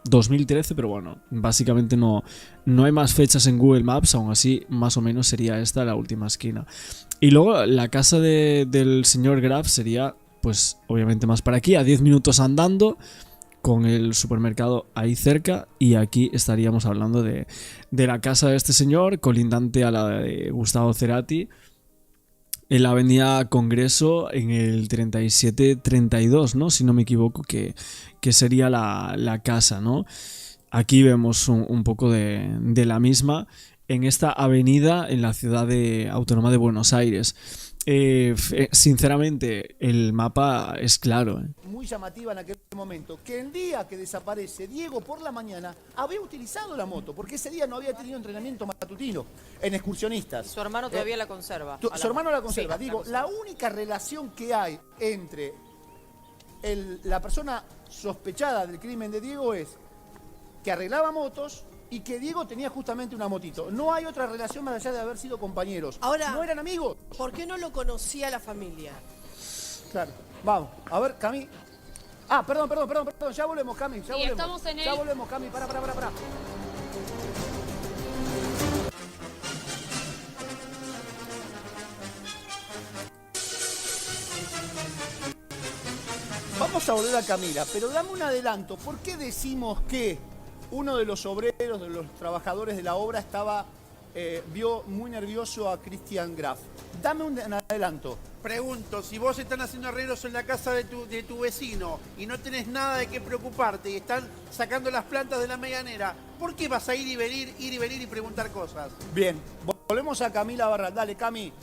[SPEAKER 1] 2013, pero bueno, básicamente no hay más fechas en Google Maps, aún así más o menos sería esta la última esquina. Y luego la casa del señor Graf sería, pues obviamente más para aquí, a 10 minutos andando, con el supermercado ahí cerca, y aquí estaríamos hablando de la casa de este señor, colindante a la de Gustavo Cerati, en la avenida Congreso, en el 3732, ¿no? Si no me equivoco, que sería la casa, ¿no? Aquí vemos un poco de la misma en esta avenida en la ciudad autónoma de Buenos Aires. Sinceramente, el mapa es claro.
[SPEAKER 5] Muy llamativa en aquel momento, que el día que desaparece Diego por la mañana había utilizado la moto, porque ese día no había tenido entrenamiento matutino en excursionistas.
[SPEAKER 6] Su hermano todavía la conserva.
[SPEAKER 5] Su hermano la conserva.
[SPEAKER 6] Sí,
[SPEAKER 5] Digo, la única relación que hay entre la persona sospechada del crimen de Diego es que arreglaba motos y que Diego tenía justamente una motito. No hay otra relación más allá de haber sido compañeros.
[SPEAKER 4] Ahora,
[SPEAKER 5] no eran amigos.
[SPEAKER 4] ¿por qué no lo conocía la familia?
[SPEAKER 5] Claro. Vamos. A ver, Cami. Ah, perdón. Ya volvemos, Cami. Ya volvemos.
[SPEAKER 3] Estamos en
[SPEAKER 5] Ya volvemos, Cami. Para. Vamos a volver a Camila, pero dame un adelanto. ¿Por qué decimos que uno de los obreros, de los trabajadores de la obra, vio muy nervioso a Christian Graf? Dame un adelanto.
[SPEAKER 7] Pregunto, si vos están haciendo arreglos en la casa de tu vecino y no tenés nada de qué preocuparte y están sacando las plantas de la medianera, ¿por qué vas a ir y venir y preguntar cosas?
[SPEAKER 5] Bien, volvemos a Camila Barral. Dale, Cami.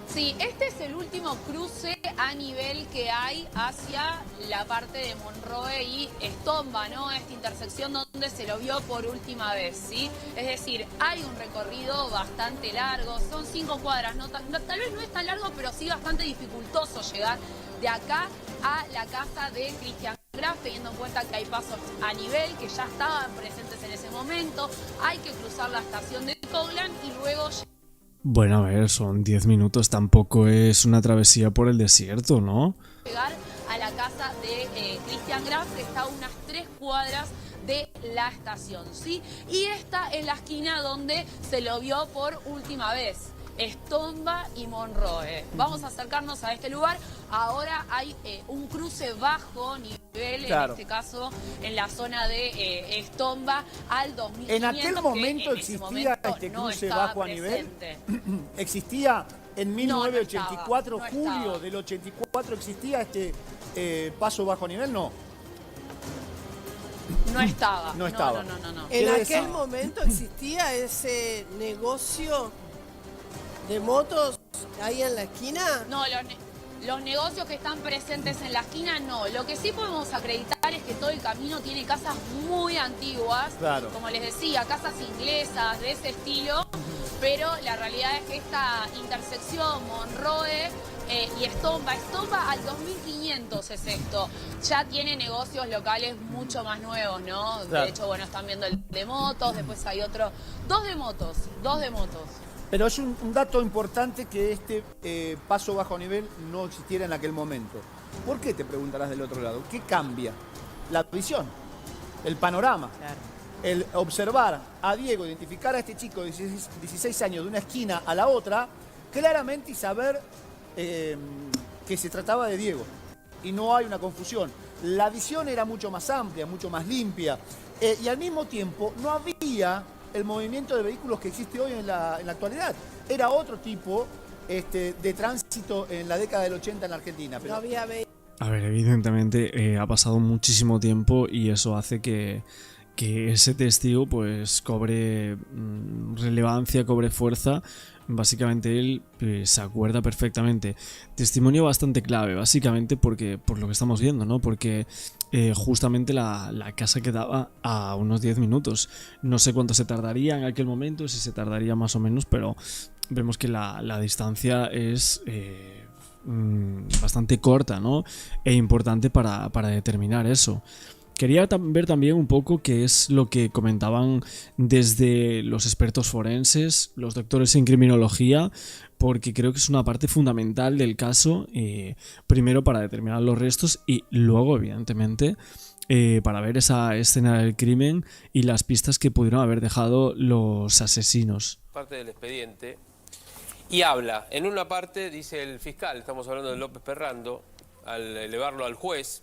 [SPEAKER 8] Sí, este es el último cruce a nivel que hay hacia la parte de Monroe y Estomba, ¿no? Esta intersección donde se lo vio por última vez, ¿sí? Es decir, hay un recorrido bastante largo, son 5 cuadras, tal vez no es tan largo, pero sí bastante dificultoso llegar de acá a la casa de Christian Graf, teniendo en cuenta que hay pasos a nivel que ya estaban presentes en ese momento, hay que cruzar la estación de Coglan y luego...
[SPEAKER 1] Bueno, a ver, son 10 minutos, tampoco es una travesía por el desierto, ¿no?
[SPEAKER 8] Llegar a la casa de Christian Graf, que está a unas 3 cuadras de la estación, ¿sí? Y esta es la esquina donde se lo vio por última vez, Estomba y Monroe. Vamos a acercarnos a este lugar. Ahora hay un cruce bajo nivel,
[SPEAKER 5] claro,
[SPEAKER 8] en este caso en la zona de Estomba al 2500.
[SPEAKER 5] ¿En aquel momento
[SPEAKER 8] en
[SPEAKER 5] existía este cruce bajo a nivel? ¿Existía en 1984,
[SPEAKER 8] no
[SPEAKER 5] julio
[SPEAKER 8] estaba.
[SPEAKER 5] del 84, existía este paso bajo nivel? No.
[SPEAKER 8] No estaba.
[SPEAKER 5] No estaba.
[SPEAKER 8] No.
[SPEAKER 4] En
[SPEAKER 5] Quiere
[SPEAKER 4] aquel
[SPEAKER 5] decir-
[SPEAKER 4] momento existía ese negocio de motos ahí en la esquina.
[SPEAKER 8] No, los negocios que están presentes en la esquina no. Lo que sí podemos acreditar es que todo el camino tiene casas muy antiguas.
[SPEAKER 5] Claro.
[SPEAKER 8] Como les decía, casas inglesas de ese estilo. Pero la realidad es que esta intersección Monroe y Estomba al 2500 es esto. Ya tiene negocios locales mucho más nuevos, ¿no?
[SPEAKER 5] Claro.
[SPEAKER 8] De hecho, bueno, están viendo el de motos, después hay otro. Dos de motos.
[SPEAKER 5] Pero es un dato importante que este paso bajo nivel no existiera en aquel momento. ¿Por qué, te preguntarás del otro lado? ¿Qué cambia? La visión, el panorama,
[SPEAKER 6] Claro.
[SPEAKER 5] el observar a Diego, identificar a este chico de 16 años de una esquina a la otra, claramente, y saber que se trataba de Diego. Y no hay una confusión. La visión era mucho más amplia, mucho más limpia. Y al mismo tiempo no había el movimiento de vehículos que existe hoy en la actualidad. Era otro tipo de tránsito en la década del 80 en la Argentina. Pero
[SPEAKER 4] No había
[SPEAKER 1] A ver, evidentemente ha pasado muchísimo tiempo y eso hace que ese testigo pues cobre relevancia, cobre fuerza. Básicamente él se acuerda perfectamente. Testimonio bastante clave, básicamente por lo que estamos viendo, ¿no? Porque justamente la casa quedaba a unos 10 minutos. No sé cuánto se tardaría en aquel momento, si se tardaría más o menos, pero vemos que la distancia es bastante corta, ¿no? E importante para determinar eso. Quería ver también un poco qué es lo que comentaban desde los expertos forenses, los doctores en criminología, porque creo que es una parte fundamental del caso, primero para determinar los restos y luego, evidentemente, para ver esa escena del crimen y las pistas que pudieron haber dejado los asesinos.
[SPEAKER 6] Parte del expediente y habla, en una parte dice el fiscal, estamos hablando de López Perrando, al elevarlo al juez,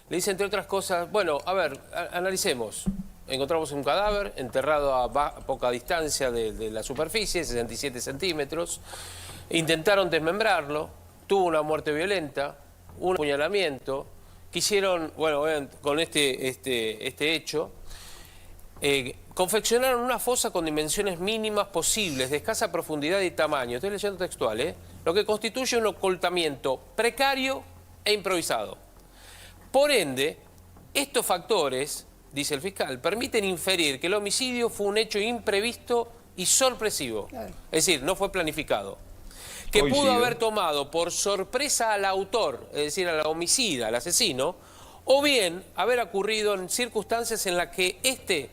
[SPEAKER 6] le dice entre otras cosas, bueno, a ver, analicemos. Encontramos un cadáver enterrado a poca distancia de la superficie, 67 centímetros. Intentaron desmembrarlo, tuvo una muerte violenta, un apuñalamiento. Quisieron, bueno, con este hecho, confeccionaron una fosa con dimensiones mínimas posibles, de escasa profundidad y tamaño. Estoy leyendo textual, lo que constituye un ocultamiento precario e improvisado. Por ende, estos factores, dice el fiscal, permiten inferir que el homicidio fue un hecho imprevisto y sorpresivo. Claro. Es decir, no fue planificado. Que pudo haber tomado por sorpresa al autor, es decir, al homicida, al asesino, o bien haber ocurrido en circunstancias en las que éste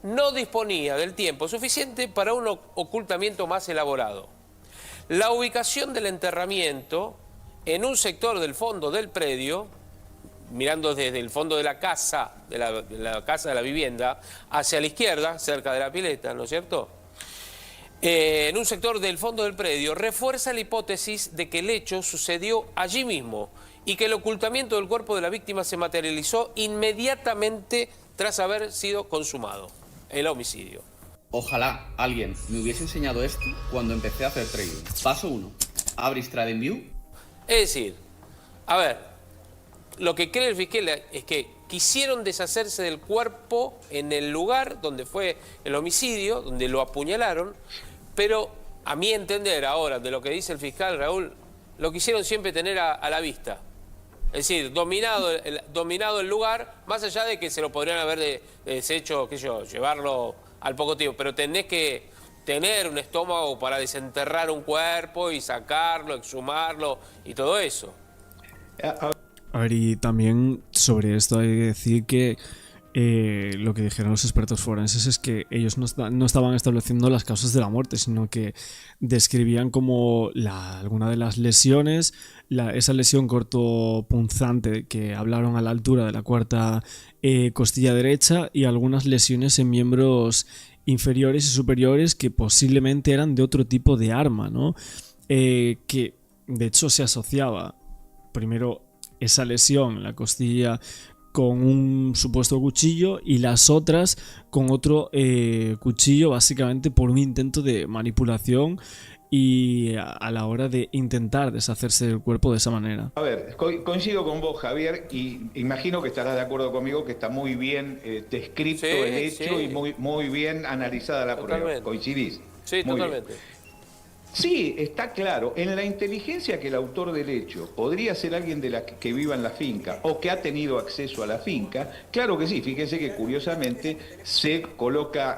[SPEAKER 6] no disponía del tiempo suficiente para un ocultamiento más elaborado. La ubicación del enterramiento en un sector del fondo del predio, mirando desde el fondo de la casa, de la vivienda, hacia la izquierda, cerca de la pileta, ¿no es cierto? En un sector del fondo del predio, refuerza la hipótesis de que el hecho sucedió allí mismo y que el ocultamiento del cuerpo de la víctima se materializó inmediatamente tras haber sido consumado el homicidio.
[SPEAKER 9] Ojalá alguien me hubiese enseñado esto cuando empecé a hacer trading. Paso 1. Abre TradingView.
[SPEAKER 6] Es decir, a ver, lo que cree el fiscal es que quisieron deshacerse del cuerpo en el lugar donde fue el homicidio, donde lo apuñalaron, pero a mi entender ahora, de lo que dice el fiscal Raúl, lo quisieron siempre tener a la vista. Es decir, dominado el lugar, más allá de que se lo podrían haber deshecho, qué sé yo, llevarlo al poco tiempo, pero tenés que tener un estómago para desenterrar un cuerpo y sacarlo, exhumarlo y todo eso.
[SPEAKER 1] A ver, y también sobre esto hay que decir que lo que dijeron los expertos forenses es que ellos no estaban estableciendo las causas de la muerte, sino que describían como alguna de las lesiones, esa lesión cortopunzante que hablaron a la altura de la cuarta costilla derecha y algunas lesiones en miembros inferiores y superiores que posiblemente eran de otro tipo de arma, ¿no? Que de hecho se asociaba primero esa lesión en la costilla con un supuesto cuchillo y las otras con otro cuchillo, básicamente por un intento de manipulación y a la hora de intentar deshacerse del cuerpo de esa manera.
[SPEAKER 10] A ver, coincido con vos, Javier, y imagino que estarás de acuerdo conmigo que está muy bien descrito el hecho y muy bien analizada la prueba. ¿Coincidís?
[SPEAKER 6] Sí,
[SPEAKER 10] muy
[SPEAKER 6] totalmente.
[SPEAKER 10] Bien. Sí, está claro. En la inteligencia que el autor del hecho podría ser alguien que viva en la finca o que ha tenido acceso a la finca, claro que sí. Fíjense que curiosamente se coloca,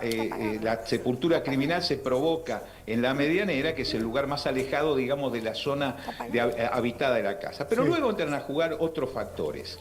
[SPEAKER 10] la sepultura criminal se provoca en la medianera, que es el lugar más alejado, digamos, de la zona habitada de la casa. Pero luego entran a jugar otros factores.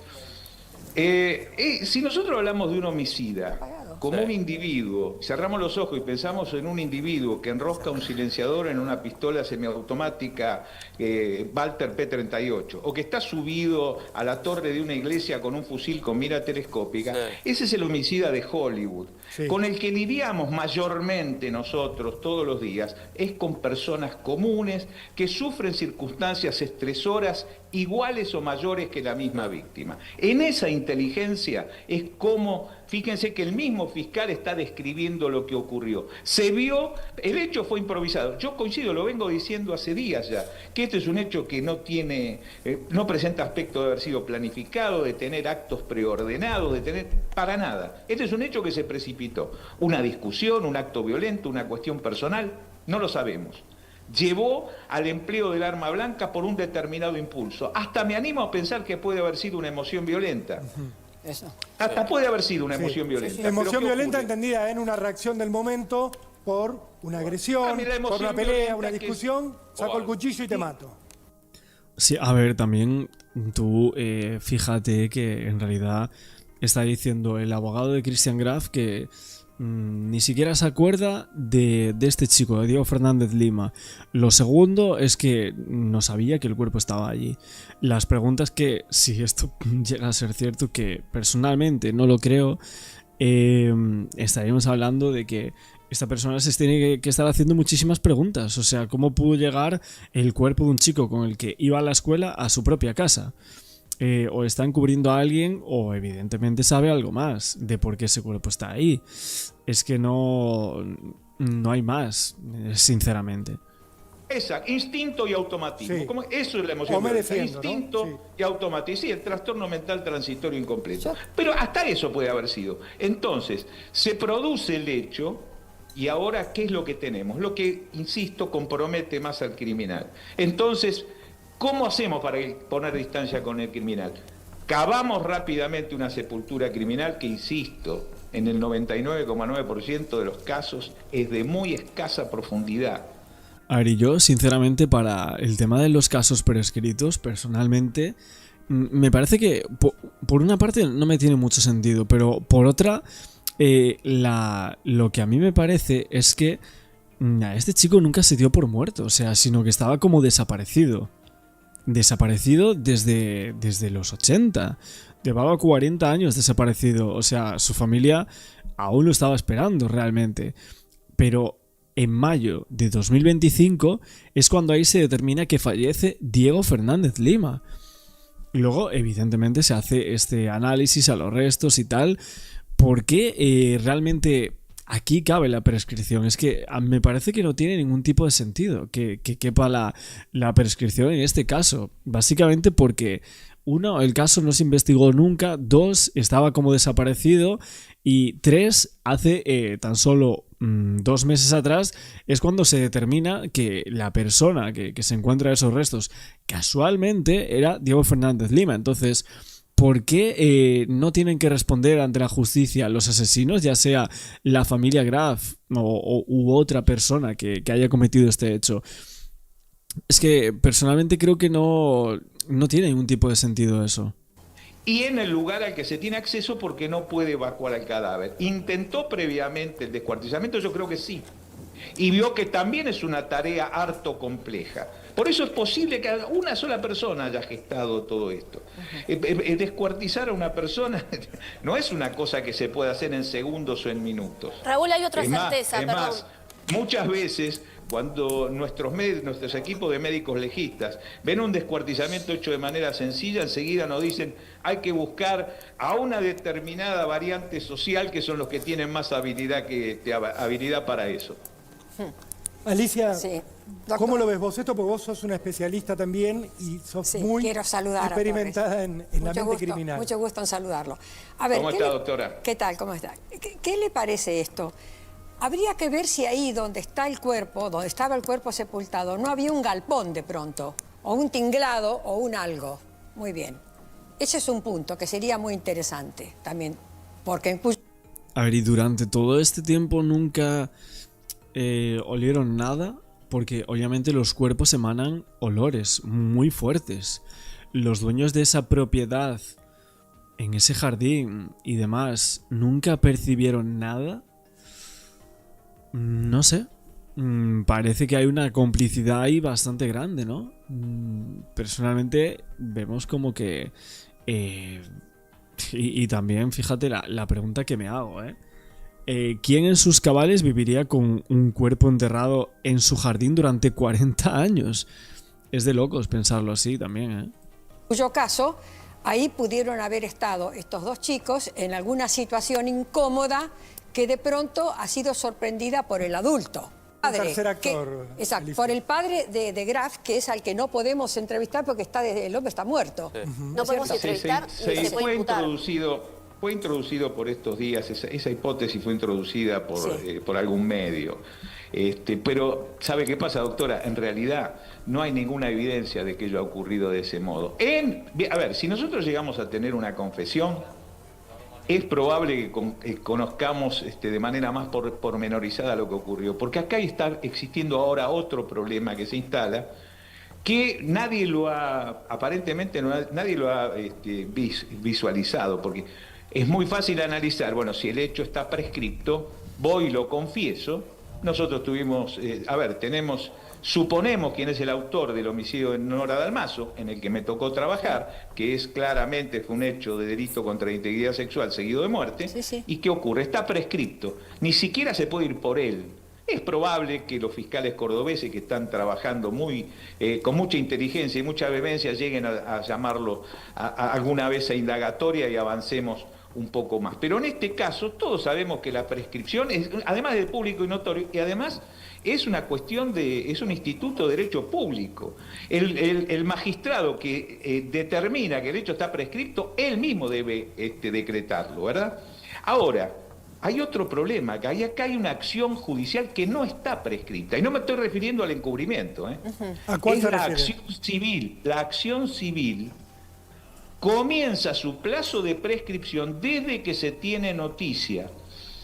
[SPEAKER 10] Si nosotros hablamos de un homicida como un individuo, cerramos los ojos y pensamos en un individuo que enrosca un silenciador en una pistola semiautomática Walther P38, o que está subido a la torre de una iglesia con un fusil con mira telescópica, ese es el homicida de Hollywood. Con el que lidiamos mayormente nosotros todos los días es con personas comunes que sufren circunstancias estresoras iguales o mayores que la misma víctima. En esa inteligencia es como, fíjense que el mismo fiscal está describiendo lo que ocurrió. Se vio, el hecho fue improvisado. Yo coincido, lo vengo diciendo hace días ya, que este es un hecho que no tiene, no presenta aspecto de haber sido planificado, de tener actos preordenados, de tener, para nada. Este es un hecho que se precipitó. Una discusión, un acto violento, una cuestión personal, no lo sabemos. Llevó al empleo del arma blanca por un determinado impulso. Hasta me animo a pensar que puede haber sido una emoción violenta.
[SPEAKER 11] Eso.
[SPEAKER 10] Hasta puede haber sido una emoción violenta.
[SPEAKER 11] Sí. Emoción violenta entendida en una reacción del momento por una agresión, por una pelea, una discusión, saco el cuchillo y te mato.
[SPEAKER 1] Sí, a ver, también tú fíjate que en realidad está diciendo el abogado de Christian Graf que ni siquiera se acuerda de este chico, de Diego Fernández Lima. Lo segundo es que no sabía que el cuerpo estaba allí. Las preguntas que, si esto llega a ser cierto, que personalmente no lo creo, estaríamos hablando de que esta persona se tiene que estar haciendo muchísimas preguntas. O sea, ¿cómo pudo llegar el cuerpo de un chico con el que iba a la escuela a su propia casa? O está encubriendo a alguien, o evidentemente sabe algo más de por qué ese cuerpo está ahí. Es que no hay más, sinceramente.
[SPEAKER 10] Exacto, instinto y automatismo.
[SPEAKER 11] Sí.
[SPEAKER 10] Eso es la emoción.
[SPEAKER 11] Me defiendo,
[SPEAKER 10] instinto,
[SPEAKER 11] ¿no? Sí.
[SPEAKER 10] y automatismo. Sí, el trastorno mental transitorio incompleto. Pero hasta eso puede haber sido. Entonces, se produce el hecho, y ahora, ¿qué es lo que tenemos? Lo que, insisto, compromete más al criminal. Entonces, ¿cómo hacemos para poner distancia con el criminal? Cavamos rápidamente una sepultura criminal que, insisto, en el 99,9% de los casos es de muy escasa profundidad.
[SPEAKER 1] A ver, y yo, sinceramente, para el tema de los casos prescritos, personalmente, me parece que, por una parte, no me tiene mucho sentido, pero por otra, lo que a mí me parece es que este chico nunca se dio por muerto, o sea, sino que estaba como desaparecido. Desaparecido desde los 80. Llevaba 40 años desaparecido. O sea, su familia aún lo estaba esperando realmente. Pero en mayo de 2025 es cuando ahí se determina que fallece Diego Fernández Lima. Y luego, evidentemente, se hace este análisis a los restos y tal. ¿Por qué realmente aquí cabe la prescripción? Es que me parece que no tiene ningún tipo de sentido que quepa la prescripción en este caso. Básicamente porque, uno, el caso no se investigó nunca. Dos, estaba como desaparecido. Y tres, hace tan solo 2 meses atrás es cuando se determina que la persona que se encuentra esos restos casualmente era Diego Fernández Lima. Entonces, ¿por qué no tienen que responder ante la justicia los asesinos, ya sea la familia Graf u otra persona que haya cometido este hecho? Es que personalmente creo que no tiene ningún tipo de sentido eso.
[SPEAKER 10] Y en el lugar al que se tiene acceso porque no puede evacuar al cadáver. ¿Intentó previamente el descuartizamiento? Yo creo que sí. Y vio que también es una tarea harto compleja. Por eso es posible que una sola persona haya gestado todo esto. Descuartizar a una persona no es una cosa que se puede hacer en segundos o en minutos.
[SPEAKER 12] Raúl, hay otra certeza,
[SPEAKER 10] es más, muchas veces cuando nuestros equipos de médicos legistas ven un descuartizamiento hecho de manera sencilla, enseguida nos dicen hay que buscar a una determinada variante social que son los que tienen más habilidad para eso.
[SPEAKER 11] Alicia,
[SPEAKER 12] Sí,
[SPEAKER 11] ¿cómo lo ves vos esto? Porque vos sos una especialista también y sos
[SPEAKER 12] Sí,
[SPEAKER 11] muy
[SPEAKER 12] quiero saludar a
[SPEAKER 11] experimentada en la mente
[SPEAKER 12] gusto,
[SPEAKER 11] criminal.
[SPEAKER 12] Mucho gusto en saludarlo. A ver,
[SPEAKER 10] ¿Cómo está, doctora?
[SPEAKER 12] ¿Qué tal? ¿Cómo está? ¿Qué le parece esto? Habría que ver si ahí donde está el cuerpo, donde estaba el cuerpo sepultado, no había un galpón de pronto, o un tinglado, o un algo. Muy bien. Ese es un punto que sería muy interesante también, porque
[SPEAKER 1] A ver, y durante todo este tiempo nunca olieron nada, porque obviamente los cuerpos emanan olores muy fuertes. Los dueños de esa propiedad en ese jardín y demás nunca percibieron nada. No sé. Parece que hay una complicidad ahí bastante grande, ¿no? Personalmente vemos como que... y también, fíjate la pregunta que me hago, ¿quién en sus cabales viviría con un cuerpo enterrado en su jardín durante 40 años? Es de locos pensarlo así también,
[SPEAKER 12] cuyo caso, ahí pudieron haber estado estos dos chicos en alguna situación incómoda que de pronto ha sido sorprendida por el adulto.
[SPEAKER 11] Un tercer actor.
[SPEAKER 12] Exacto,
[SPEAKER 11] Alicia.
[SPEAKER 12] por el padre de Graf, que es al que no podemos entrevistar porque el hombre está muerto.
[SPEAKER 6] Sí.
[SPEAKER 12] ¿No podemos entrevistar?
[SPEAKER 10] Se
[SPEAKER 12] puede imputar.
[SPEAKER 10] Fue introducido por estos días, esa hipótesis fue introducida por algún medio. Pero, ¿sabe qué pasa, doctora? En realidad no hay ninguna evidencia de que ello ha ocurrido de ese modo. A ver, si nosotros llegamos a tener una confesión, es probable que conozcamos de manera más pormenorizada lo que ocurrió, porque acá está existiendo ahora otro problema que se instala, que nadie lo ha visualizado, porque Es muy fácil analizar, bueno, si el hecho está prescripto, voy y lo confieso. Nosotros tuvimos, suponemos quién es el autor del homicidio de Nora Dalmazo, en el que me tocó trabajar, que es claramente fue un hecho de delito contra la integridad sexual seguido de muerte. ¿Y qué ocurre? Está prescripto, ni siquiera se puede ir por él. Es probable que los fiscales cordobeses que están trabajando con mucha inteligencia y mucha vehemencia lleguen a llamarlo alguna vez a indagatoria y avancemos un poco más. Pero en este caso todos sabemos que la prescripción, además de público y notorio, y además es una cuestión es un instituto de derecho público. El magistrado que determina que el hecho está prescripto, él mismo debe decretarlo, ¿verdad? Ahora, hay otro problema, que acá hay una acción judicial que no está prescripta, y no me estoy refiriendo al encubrimiento, ¿A
[SPEAKER 11] cuál
[SPEAKER 10] es
[SPEAKER 11] se
[SPEAKER 10] la
[SPEAKER 11] refiere?
[SPEAKER 10] acción civil. La acción civil comienza su plazo de prescripción desde que se tiene noticia.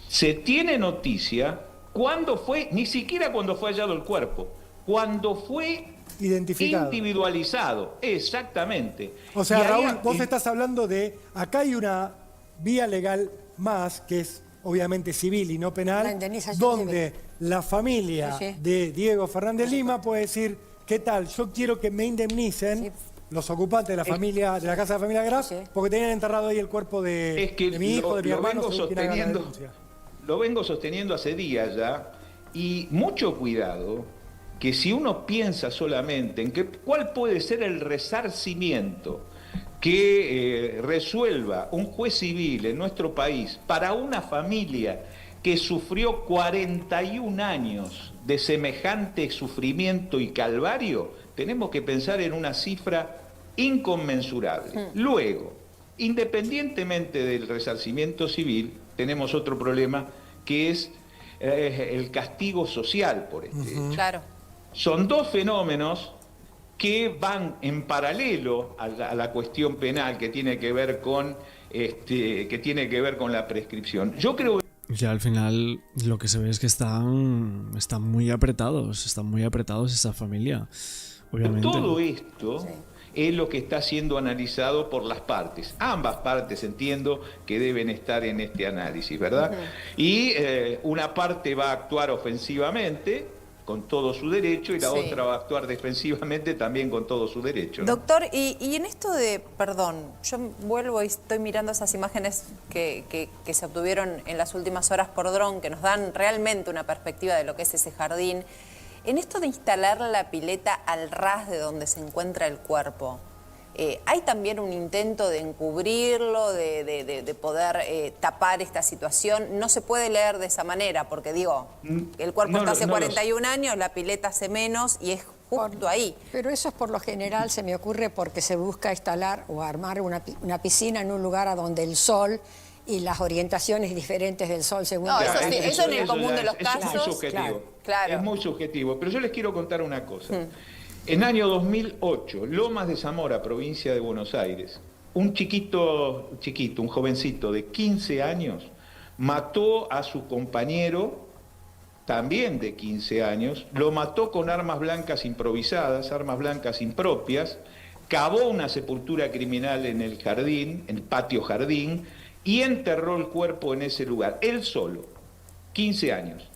[SPEAKER 10] Se tiene noticia cuando fue, ni siquiera cuando fue hallado el cuerpo, cuando fue
[SPEAKER 11] identificado,
[SPEAKER 10] individualizado, exactamente.
[SPEAKER 11] O sea,
[SPEAKER 10] Y ahí
[SPEAKER 11] Raúl, vos estás hablando de, acá hay una vía legal más, que es obviamente civil y no
[SPEAKER 12] La
[SPEAKER 11] penal,
[SPEAKER 12] indemnización
[SPEAKER 11] donde la familia de Diego Fernández Lima puede decir, ¿qué tal? Yo quiero que me indemnicen los ocupantes de la familia, de la casa de la familia Graf, porque tenían enterrado ahí el cuerpo de mi hijo, de mi hermano, según quien haga la denuncia.
[SPEAKER 10] Lo vengo sosteniendo hace días ya, y mucho cuidado, que si uno piensa solamente en cuál puede ser el resarcimiento que resuelva un juez civil en nuestro país para una familia que sufrió 41 años de semejante sufrimiento y calvario, tenemos que pensar en una cifra inconmensurable. Luego, independientemente del resarcimiento civil, tenemos otro problema que es el castigo social por este hecho.
[SPEAKER 13] Claro.
[SPEAKER 10] Son dos fenómenos que van en paralelo a la cuestión penal que tiene que ver con la prescripción. Yo creo que
[SPEAKER 1] Ya al final lo que se ve es que están muy apretados esa familia, obviamente.
[SPEAKER 10] todo esto es lo que está siendo analizado por las partes. Ambas partes entiendo que deben estar en este análisis, ¿verdad? Y una parte va a actuar ofensivamente con todo su derecho y la otra va a actuar defensivamente también con todo su derecho, ¿no?
[SPEAKER 13] Doctor, y en esto de, perdón, yo vuelvo y estoy mirando esas imágenes que se obtuvieron en las últimas horas por dron, que nos dan realmente una perspectiva de lo que es ese jardín. En esto de instalar la pileta al ras de donde se encuentra el cuerpo, ¿hay también un intento de encubrirlo, de poder tapar esta situación? No se puede leer de esa manera, porque digo, el cuerpo está hace 41 años, la pileta hace menos y es justo ahí.
[SPEAKER 12] Pero eso es por lo general, se me ocurre, porque se busca instalar o armar una piscina en un lugar a donde el sol y las orientaciones diferentes del sol según...
[SPEAKER 13] No, eso en el común de los casos.
[SPEAKER 10] Es muy subjetivo.
[SPEAKER 13] Claro.
[SPEAKER 10] Es muy subjetivo. Pero yo les quiero contar una cosa. En año 2008, Lomas de Zamora, provincia de Buenos Aires, un un jovencito de 15 años, mató a su compañero, también de 15 años, lo mató con armas blancas improvisadas, armas blancas impropias, cavó una sepultura criminal en el jardín, en el patio jardín, y enterró el cuerpo en ese lugar, él solo, 15 años.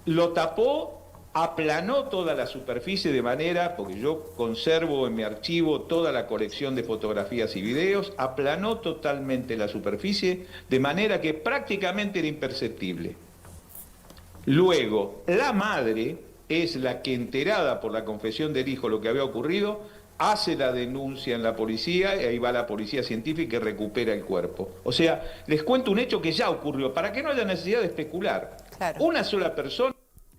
[SPEAKER 10] Lo tapó, aplanó toda la superficie de manera, porque yo conservo en mi archivo toda la colección de fotografías y videos, aplanó totalmente la superficie de manera que prácticamente era imperceptible. Luego, la madre es la que, enterada por la confesión del hijo lo que había ocurrido, hace la denuncia en la policía y ahí va la policía científica y recupera el cuerpo. O sea, les cuento un hecho que ya ocurrió, para que no haya necesidad de especular.
[SPEAKER 13] Claro.
[SPEAKER 10] Una sola persona...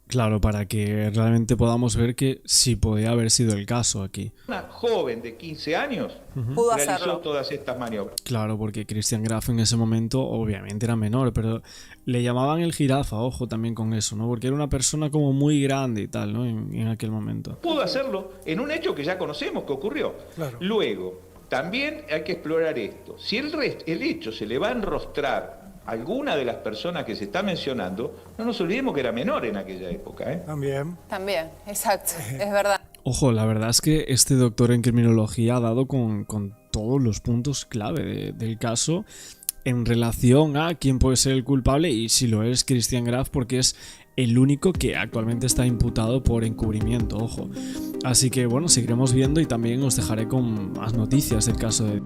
[SPEAKER 1] Claro, para que realmente podamos ver que sí podía haber sido el caso aquí.
[SPEAKER 10] Una joven de 15 años
[SPEAKER 13] Pudo
[SPEAKER 10] realizó
[SPEAKER 13] hacerlo.
[SPEAKER 10] todas estas maniobras.
[SPEAKER 1] Claro, porque Christian Graf en ese momento obviamente era menor, pero le llamaban el jirafa, ojo también con eso, ¿no? Porque era una persona como muy grande y tal, ¿no? En aquel momento.
[SPEAKER 10] Pudo hacerlo en un hecho que ya conocemos que ocurrió.
[SPEAKER 11] Claro.
[SPEAKER 10] Luego, también hay que explorar esto. Si el hecho se le va a enrostrar a alguna de las personas que se está mencionando, no nos olvidemos que era menor en aquella época, ¿eh?
[SPEAKER 13] También, exacto, es verdad.
[SPEAKER 1] Ojo, la verdad es que este doctor en criminología ha dado con todos los puntos clave del caso en relación a quién puede ser el culpable y si lo es Christian Graf, porque es el único que actualmente está imputado por encubrimiento, ojo. Así que bueno, seguiremos viendo y también os dejaré con más noticias del caso de...